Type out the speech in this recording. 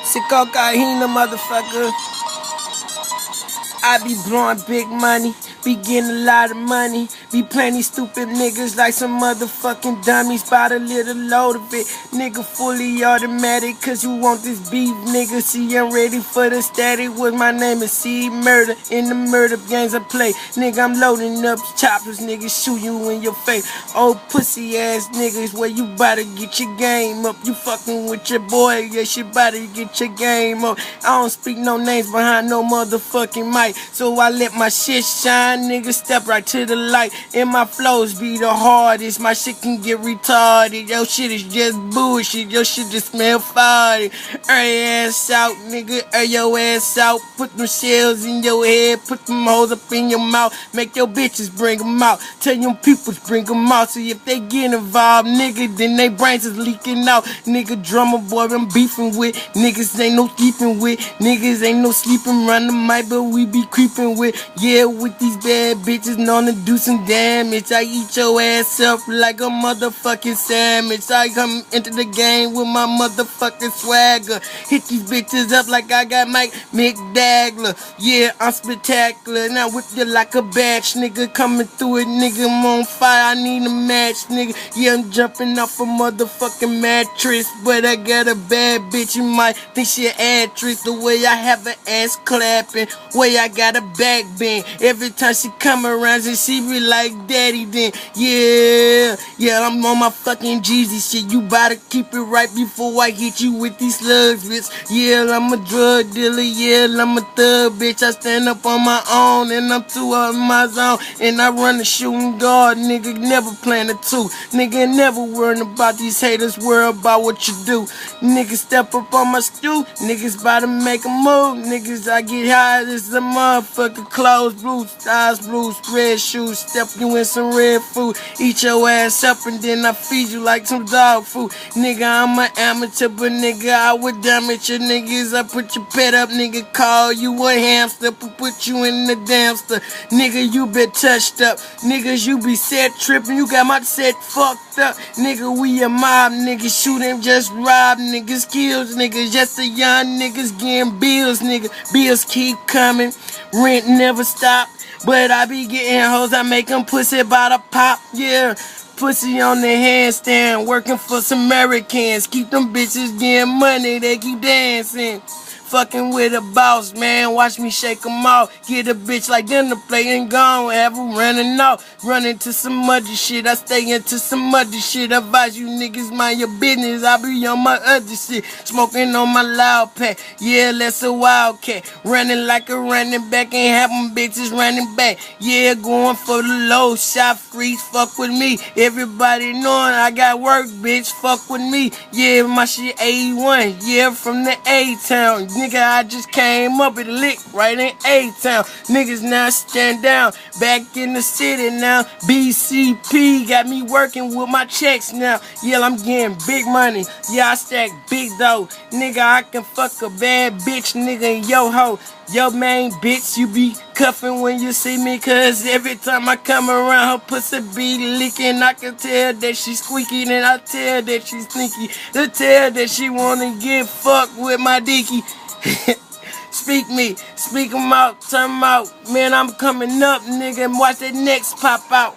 Sick cocaine, motherfucker. I be blowing big money, be getting a lot of money, be playing these stupid niggas like some motherfucking dummies. Bought a little load of it, nigga fully automatic, cause you want this beef, nigga. See, I'm ready for the static. What my name is C Murder, in the murder games I play. Nigga, I'm loading up choppers, nigga, shoot you in your face. Old pussy ass niggas, where you bout to get your game up. You fucking with your boy, yeah, shit bout to get your game up. I don't speak no names behind no motherfucking mic, so I let my shit shine, nigga, step right to the light. And my flows be the hardest, my shit can get retarded. Your shit is just bullshit, your shit just smell farty. Air your ass out, nigga, air your ass out. Put them shells in your head, put them hoes up in your mouth. Make your bitches bring them out, tell your peoples bring them out. So if they get involved, nigga, then they brains is leaking out. Nigga, drummer boy, I'm beefing with. Niggas ain't no sleeping with. Niggas ain't no sleeping round the mic, but we be creeping with. Yeah, with these bad bitches known to do some damage. I eat your ass up like a motherfucking sandwich. I come into the game with my motherfucking swagger. Hit these bitches up like I got Mike McDagler. Yeah, I'm spectacular. Now whip you like a batch, nigga. Coming through it, nigga. I'm on fire. I need a match, nigga. Yeah, I'm jumping off a motherfucking mattress, but I got a bad bitch. You might think she an actress. The way I have her ass clapping, way I got a back bend. Every time she come around, and she be like, daddy then. Yeah, I'm on my fucking Jeezy shit. You bout to keep it right before I hit you with these slugs, bitch. Yeah, I'm a drug dealer. Yeah, I'm a thug, bitch. I stand up on my own, and I'm too out in my zone. And I run the shooting guard, nigga. Never plan a two. Nigga, never worrying about these haters. Worry about what you do. Niggas step up on my stew. Niggas bout to make a move. Niggas, I get high as a motherfucker. Clothes, blue eyes, blue, red shoes. Step you in some red food. Eat your ass up and then I feed you like some dog food. Nigga, I'm an amateur, but nigga, I would damage your niggas. I put your pet up, nigga, call you a hamster. Put you in the dumpster. Nigga, you been touched up. Niggas, you be set tripping. You got my set fucked up. Nigga, we a mob, nigga. Shoot him, just rob niggas. Kills niggas, just the young niggas getting bills, nigga. Bills keep coming. Rent never stop. But I be getting hoes, I make them pussy by the pop, yeah. Pussy on the handstand, working for some Americans. Keep them bitches getting money, they keep dancing. Fucking with a boss, man, watch me shake them off. Get a bitch like them to play and gone, have them running off. Run into some muddy shit, I stay into some muddy shit. Advise you niggas mind your business, I be on my other shit. Smoking on my loud pack, yeah, that's a wildcat. Running like a running back, ain't have them bitches running back. Yeah, going for the low, shot freeze, fuck with me. Everybody knowing I got work, bitch, fuck with me. Yeah, my shit A1, yeah, from the A-Town. Nigga, I just came up with a lick right in A-Town. Niggas now stand down, back in the city now. BCP got me working with my checks now. Yeah, I'm getting big money. Yeah, I stack big dough. Nigga, I can fuck a bad bitch, nigga, and yo ho. Yo main bitch, you be cuffing when you see me, cause every time I come around, her pussy be leaking. I can tell that she squeaky, and I tell that she sneaky. I tell that she wanna get fucked with my dicky. Speak 'em out, turn 'em out. Man, I'm coming up, nigga, and watch that next pop out.